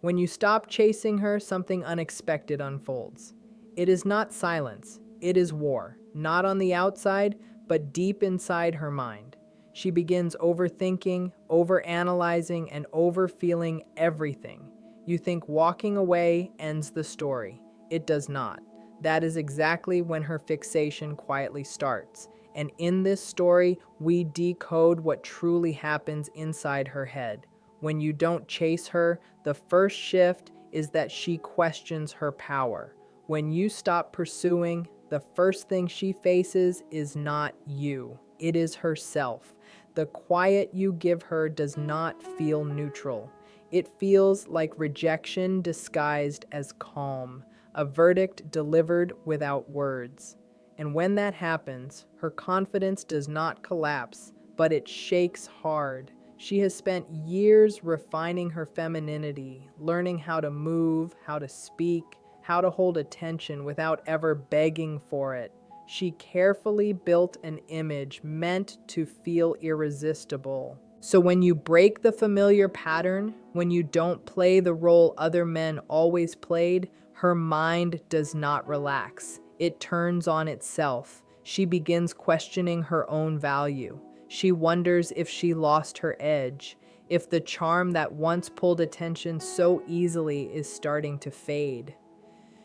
When you stop chasing her, something unexpected unfolds. It is not silence, it is war, not on the outside, but deep inside her mind. She begins overthinking, overanalyzing, and overfeeling everything. You think walking away ends the story. It does not. That is exactly when her fixation quietly starts. And in this story, we decode what truly happens inside her head. When you don't chase her, the first shift is that she questions her power. When you stop pursuing, the first thing she faces is not you, it is herself. The quiet you give her does not feel neutral. It feels like rejection disguised as calm, a verdict delivered without words. And when that happens, her confidence does not collapse, but it shakes hard. She has spent years refining her femininity, learning how to move, how to speak, how to hold attention without ever begging for it. She carefully built an image meant to feel irresistible. So when you break the familiar pattern, when you don't play the role other men always played, her mind does not relax. It turns on itself. She begins questioning her own value. She wonders if she lost her edge, if the charm that once pulled attention so easily is starting to fade.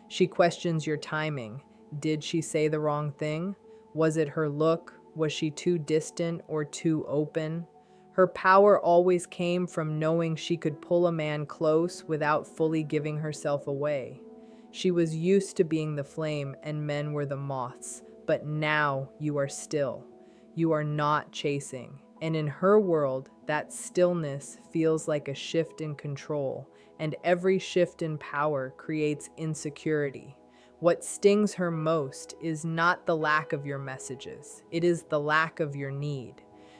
She questions your timing. Did she say the wrong thing? Was it her look? Was she too distant or too open? Her power always came from knowing she could pull a man close without fully giving herself away. She was used to being the flame and men were the moths, but now you are still. You are not chasing. And in her world, that stillness feels like a shift in control, and every shift in power creates insecurity. What stings her most is not the lack of your messages, it is the lack of your need.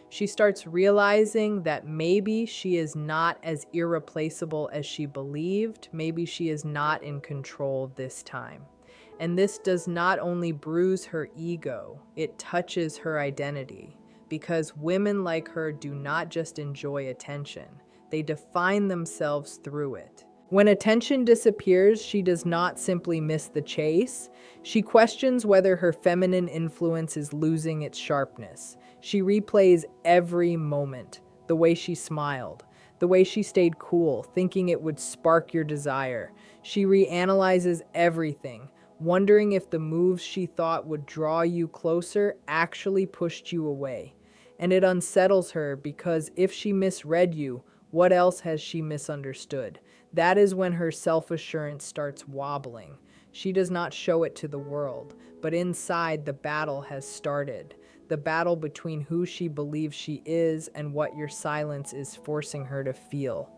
She starts realizing that maybe she is not as irreplaceable as she believed, maybe she is not in control this time. And this does not only bruise her ego, it touches her identity. Because women like her do not just enjoy attention, they define themselves through it. When attention disappears, she does not simply miss the chase. She questions whether her feminine influence is losing its sharpness. She replays every moment, the way she smiled, the way she stayed cool, thinking it would spark your desire. She reanalyzes everything, wondering if the moves she thought would draw you closer actually pushed you away. And it unsettles her because if she misread you, what else has she misunderstood? That is when her self-assurance starts wobbling. She does not show it to the world, but inside the battle has started. The battle between who she believes she is and what your silence is forcing her to feel.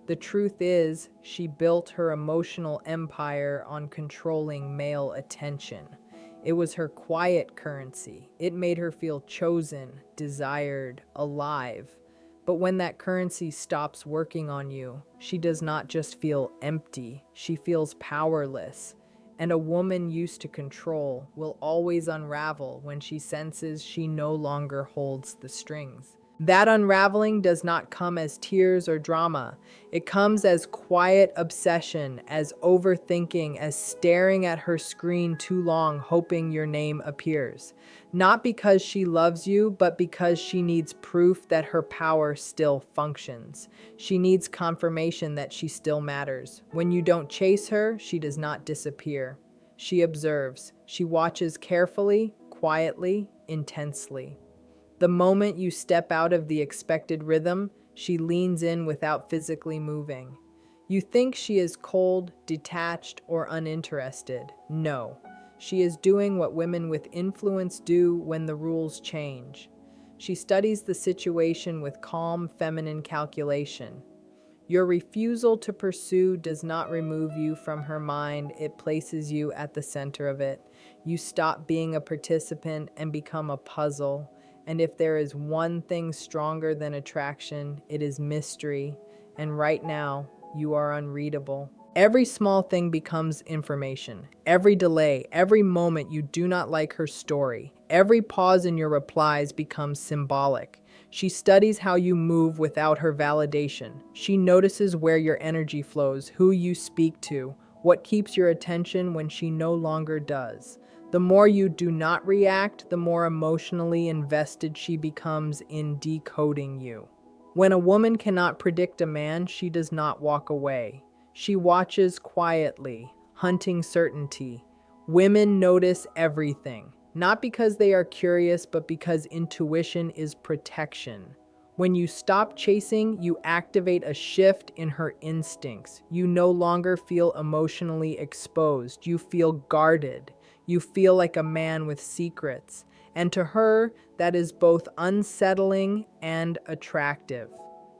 The truth is, she built her emotional empire on controlling male attention. It was her quiet currency. It made her feel chosen, desired, alive. But when that currency stops working on you, she does not just feel empty, she feels powerless. And a woman used to control will always unravel when she senses she no longer holds the strings. That unraveling does not come as tears or drama. It comes as quiet obsession, as overthinking, as staring at her screen too long, hoping your name appears. Not because she loves you, but because she needs proof that her power still functions. She needs confirmation that she still matters. When you don't chase her, she does not disappear. She observes. She watches carefully, quietly, intensely. The moment you step out of the expected rhythm, she leans in without physically moving. You think she is cold, detached, or uninterested. No, she is doing what women with influence do when the rules change. She studies the situation with calm, feminine calculation. Your refusal to pursue does not remove you from her mind, it places you at the center of it. You stop being a participant and become a puzzle. And if there is one thing stronger than attraction, it is mystery. And right now, you are unreadable. Every small thing becomes information. Every delay, every moment you do not like her story, every pause in your replies becomes symbolic. She studies how you move without her validation. She notices where your energy flows, who you speak to, what keeps your attention when she no longer does. The more you do not react, the more emotionally invested she becomes in decoding you. When a woman cannot predict a man, she does not walk away. She watches quietly, hunting certainty. Women notice everything, not because they are curious, but because intuition is protection. When you stop chasing, you activate a shift in her instincts. You no longer feel emotionally exposed. You feel guarded. You feel like a man with secrets. And to her, that is both unsettling and attractive.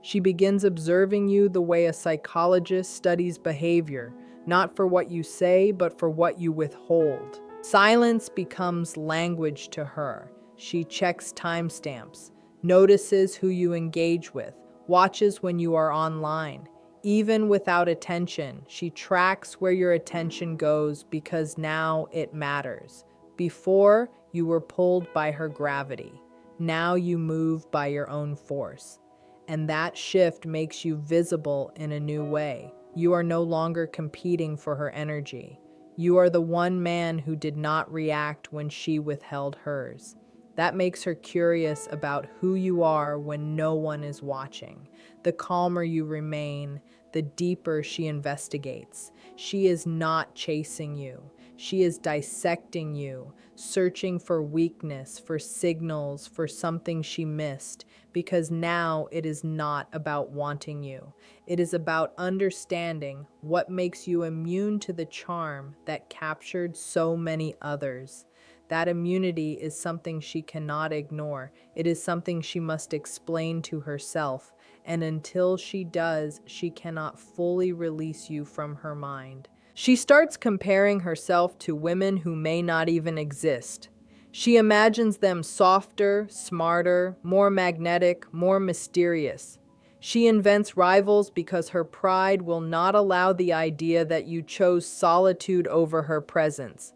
She begins observing you the way a psychologist studies behavior, not for what you say, but for what you withhold. Silence becomes language to her. She checks timestamps, notices who you engage with, watches when you are online. Even without attention, she tracks where your attention goes because now it matters. Before, you were pulled by her gravity. Now you move by your own force. And that shift makes you visible in a new way. You are no longer competing for her energy. You are the one man who did not react when she withheld hers. That makes her curious about who you are when no one is watching. The calmer you remain, the deeper she investigates. She is not chasing you. She is dissecting you, searching for weakness, for signals, for something she missed, because now it is not about wanting you. It is about understanding what makes you immune to the charm that captured so many others. That immunity is something she cannot ignore. It is something she must explain to herself, and until she does, she cannot fully release you from her mind. She starts comparing herself to women who may not even exist. She imagines them softer, smarter, more magnetic, more mysterious. She invents rivals because her pride will not allow the idea that you chose solitude over her presence.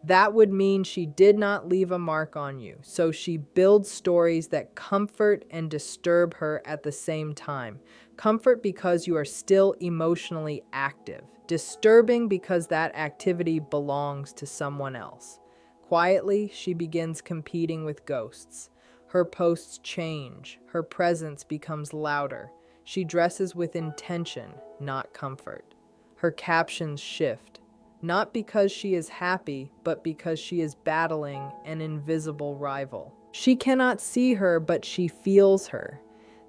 That would mean she did not leave a mark on you, so she builds stories that comfort and disturb her at the same time. Comfort because you are still emotionally active, disturbing because that activity belongs to someone else. Quietly, she begins competing with ghosts. Her posts change, her presence becomes louder. She dresses with intention, not comfort. Her captions shift. Not because she is happy, but because she is battling an invisible rival. She cannot see her, but she feels her.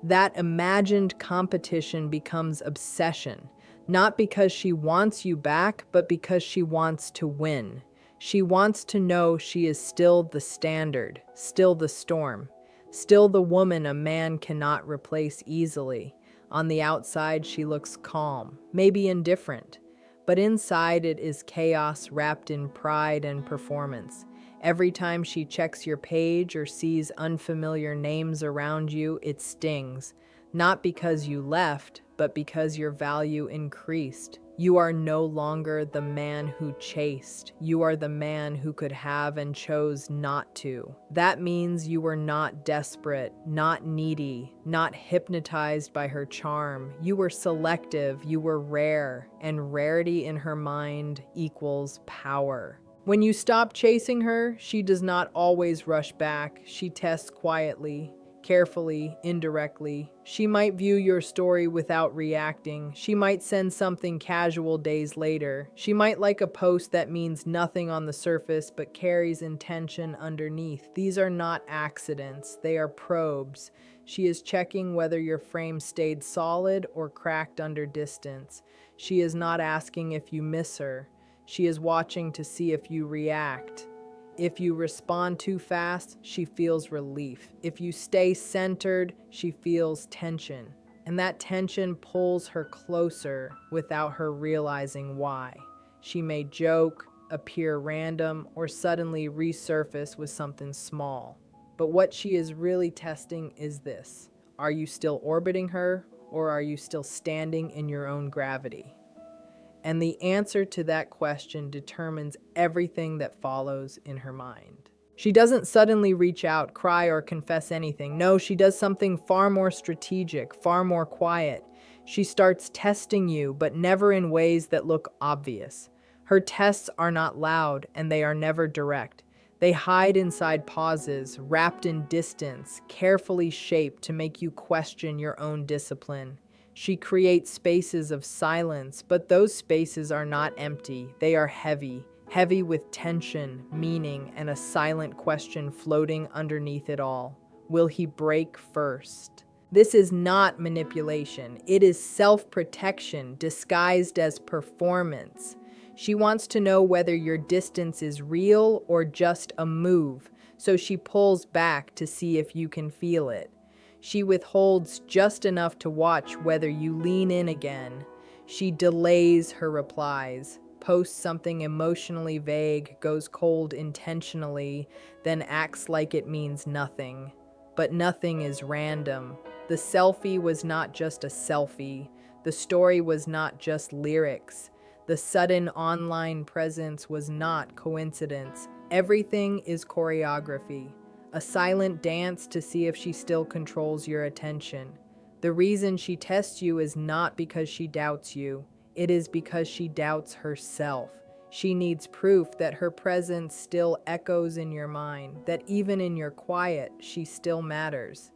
That imagined competition becomes obsession, not because she wants you back, but because she wants to win. She wants to know she is still the standard, still the storm, still the woman a man cannot replace easily. On the outside, she looks calm, maybe indifferent. But inside it is chaos wrapped in pride and performance. Every time she checks your page or sees unfamiliar names around you, it stings. Not because you left, but because your value increased. You are no longer the man who chased. You are the man who could have and chose not to. That means you were not desperate, not needy, not hypnotized by her charm. You were selective, you were rare, and rarity in her mind equals power. When you stop chasing her, she does not always rush back. She tests quietly, carefully, indirectly. She might view your story without reacting. She might send something casual days later. She might like a post that means nothing on the surface but carries intention underneath. These are not accidents, they are probes. She is checking whether your frame stayed solid or cracked under distance. She is not asking if you miss her. She is watching to see if you react. If you respond too fast, she feels relief. If you stay centered, she feels tension. And that tension pulls her closer without her realizing why. She may joke, appear random, or suddenly resurface with something small. But what she is really testing is this: are you still orbiting her, or are you still standing in your own gravity? And the answer to that question determines everything that follows in her mind. She doesn't suddenly reach out, cry, or confess anything. No, she does something far more strategic, far more quiet. She starts testing you, but never in ways that look obvious. Her tests are not loud, and they are never direct. They hide inside pauses, wrapped in distance, carefully shaped to make you question your own discipline. She creates spaces of silence, but those spaces are not empty. They are heavy, heavy with tension, meaning, and a silent question floating underneath it all. Will he break first? This is not manipulation. It is self-protection disguised as performance. She wants to know whether your distance is real or just a move, so she pulls back to see if you can feel it. She withholds just enough to watch whether you lean in again. She delays her replies, posts something emotionally vague, goes cold intentionally, then acts like it means nothing. But nothing is random. The selfie was not just a selfie. The story was not just lyrics. The sudden online presence was not coincidence. Everything is choreography, a silent dance to see if she still controls your attention. The reason she tests you is not because she doubts you. It is because she doubts herself. She needs proof that her presence still echoes in your mind, that even in your quiet, she still matters.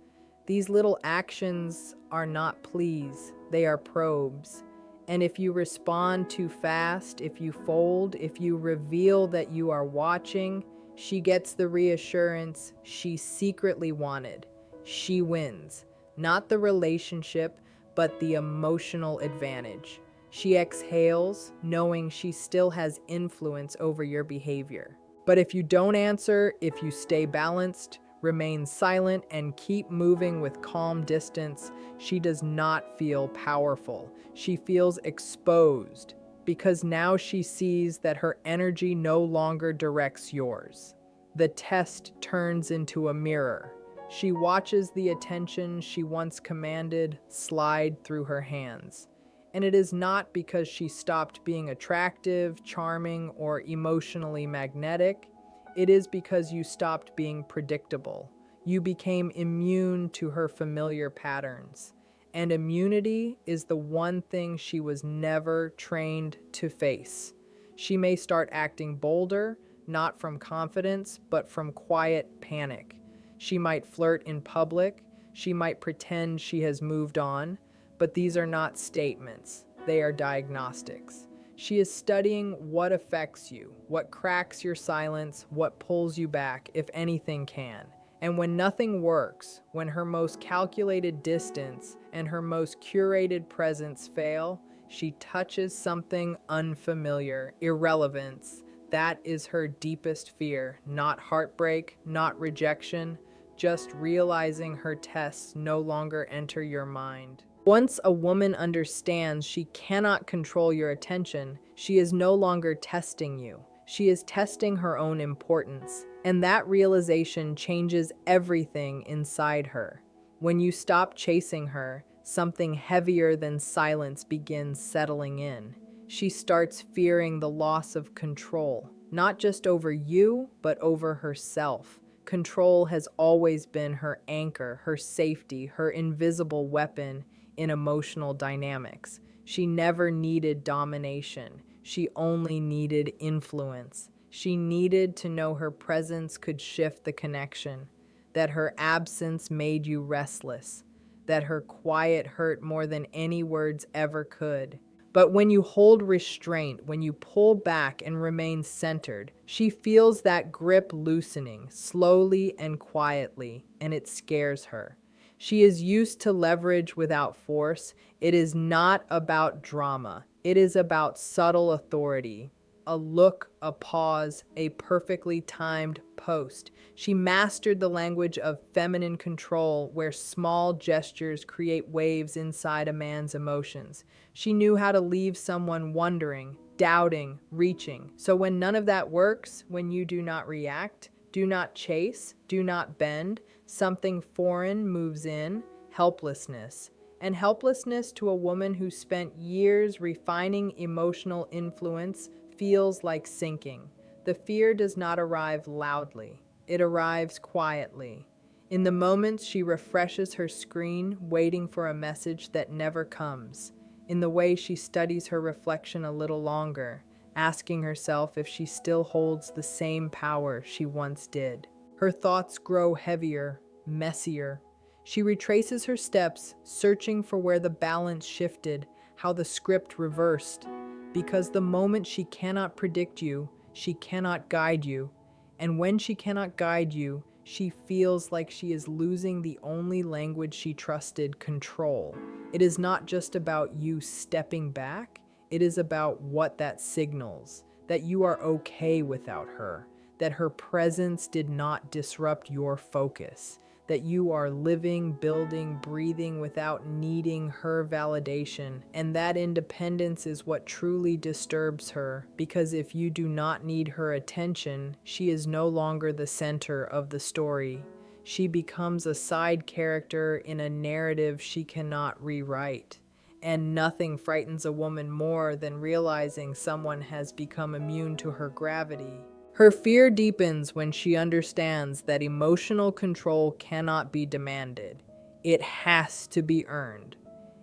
These little actions are not pleas, they are probes. And if you respond too fast, if you fold, if you reveal that you are watching, she gets the reassurance she secretly wanted. She wins. Not the relationship, but the emotional advantage. She exhales, knowing she still has influence over your behavior. But if you don't answer, if you stay balanced, remain silent, and keep moving with calm distance, she does not feel powerful. She feels exposed, because now she sees that her energy no longer directs yours. The test turns into a mirror. She watches the attention she once commanded slide through her hands. And it is not because she stopped being attractive, charming, or emotionally magnetic. It is because you stopped being predictable. You became immune to her familiar patterns. And immunity is the one thing she was never trained to face. She may start acting bolder, not from confidence, but from quiet panic. She might flirt in public. She might pretend she has moved on. But these are not statements. They are diagnostics. She is studying what affects you, what cracks your silence, what pulls you back, if anything can. And when nothing works, when her most calculated distance and her most curated presence fail, she touches something unfamiliar, irrelevance. That is her deepest fear, not heartbreak, not rejection, just realizing her tests no longer enter your mind. Once a woman understands she cannot control your attention, she is no longer testing you. She is testing her own importance. And that realization changes everything inside her. When you stop chasing her, something heavier than silence begins settling in. She starts fearing the loss of control, not just over you, but over herself. Control has always been her anchor, her safety, her invisible weapon in emotional dynamics. She never needed domination. She only needed influence. She needed to know her presence could shift the connection, that her absence made you restless, that her quiet hurt more than any words ever could. But when you hold restraint, when you pull back and remain centered, she feels that grip loosening, slowly and quietly, and it scares her. She is used to leverage without force. It is not about drama. It is about subtle authority. A look, a pause, a perfectly timed post. She mastered the language of feminine control, where small gestures create waves inside a man's emotions. She knew how to leave someone wondering, doubting, reaching. So when none of that works, when you do not react, do not chase, do not bend, something foreign moves in, helplessness. And helplessness to a woman who spent years refining emotional influence feels like sinking. The fear does not arrive loudly. It arrives quietly. In the moments she refreshes her screen, waiting for a message that never comes. In the way she studies her reflection a little longer, asking herself if she still holds the same power she once did. Her thoughts grow heavier, messier. She retraces her steps, searching for where the balance shifted, how the script reversed. Because the moment she cannot predict you, she cannot guide you. And when she cannot guide you, she feels like she is losing the only language she trusted: control. It is not just about you stepping back, it is about what that signals, that you are okay without her, that her presence did not disrupt your focus, that you are living, building, breathing without needing her validation. And that independence is what truly disturbs her, because if you do not need her attention, she is no longer the center of the story. She becomes a side character in a narrative she cannot rewrite. And nothing frightens a woman more than realizing someone has become immune to her gravity. Her fear deepens when she understands that emotional control cannot be demanded. It has to be earned.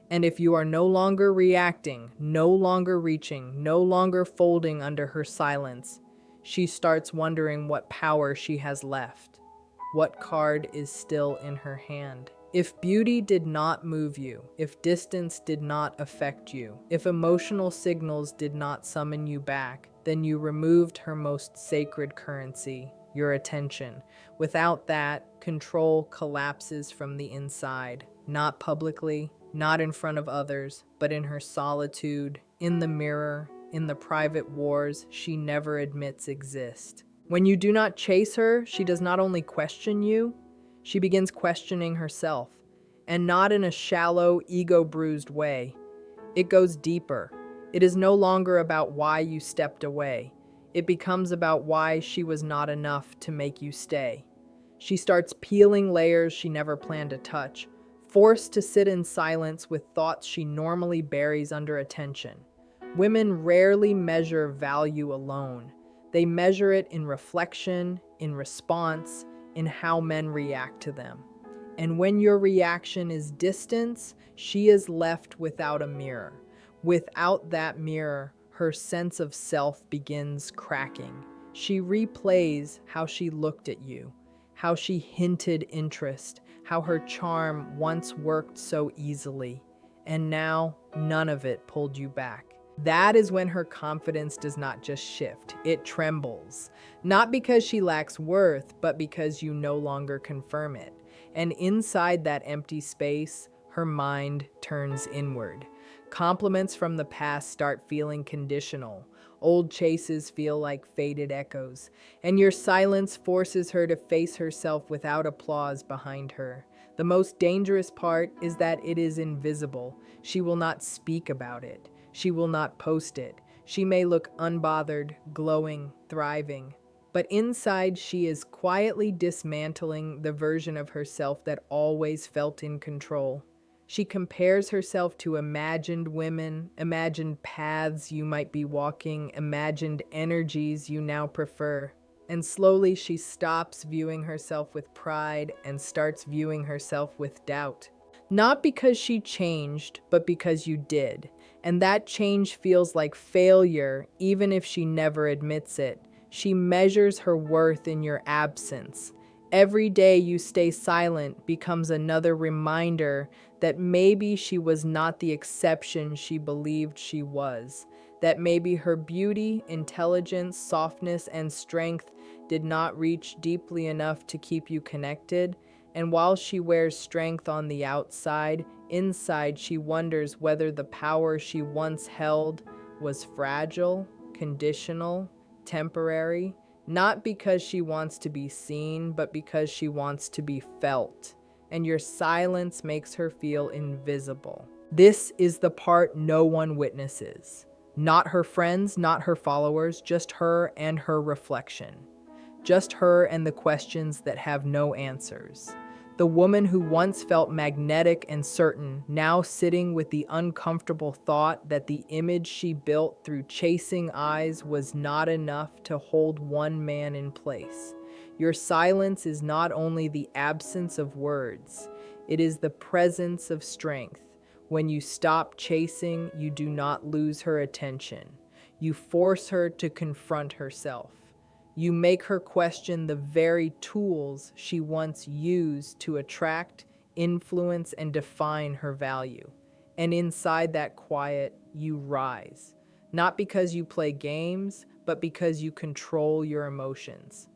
And if you are no longer reacting, no longer reaching, no longer folding under her silence, she starts wondering what power she has left, what card is still in her hand. If beauty did not move you, if distance did not affect you, if emotional signals did not summon you back, then you removed her most sacred currency, your attention. Without that, control collapses from the inside, not publicly, not in front of others, but in her solitude, in the mirror, in the private wars she never admits exist. When you do not chase her, she does not only question you, she begins questioning herself, and not in a shallow, ego-bruised way. It goes deeper. It is no longer about why you stepped away. It becomes about why she was not enough to make you stay. She starts peeling layers she never planned to touch, forced to sit in silence with thoughts she normally buries under attention. Women rarely measure value alone. They measure it in reflection, in response, in how men react to them. And when your reaction is distance, she is left without a mirror. Without that mirror, her sense of self begins cracking. She replays how she looked at you, how she hinted interest, how her charm once worked so easily, and now none of it pulled you back. That is when her confidence does not just shift, it trembles. Not because she lacks worth, but because you no longer confirm it. And inside that empty space, her mind turns inward. Compliments from the past start feeling conditional. Old chases feel like faded echoes, and your silence forces her to face herself without applause behind her. The most dangerous part is that it is invisible. She will not speak about it. She will not post it. She may look unbothered, glowing, thriving, but inside she is quietly dismantling the version of herself that always felt in control. She compares herself to imagined women, imagined paths you might be walking, imagined energies you now prefer. And slowly she stops viewing herself with pride and starts viewing herself with doubt. Not because she changed, but because you did. And that change feels like failure, even if she never admits it. She measures her worth in your absence. Every day you stay silent becomes another reminder that maybe she was not the exception she believed she was. That maybe her beauty, intelligence, softness, and strength did not reach deeply enough to keep you connected. And while she wears strength on the outside, inside she wonders whether the power she once held was fragile, conditional, temporary, not because she wants to be seen, but because she wants to be felt. And your silence makes her feel invisible. This is the part no one witnesses. Not her friends, not her followers, just her and her reflection. Just her and the questions that have no answers. The woman who once felt magnetic and certain, now sitting with the uncomfortable thought that the image she built through chasing eyes was not enough to hold one man in place. Your silence is not only the absence of words, it is the presence of strength. When you stop chasing, you do not lose her attention. You force her to confront herself. You make her question the very tools she once used to attract, influence, and define her value. And inside that quiet, you rise. Not because you play games, but because you control your emotions.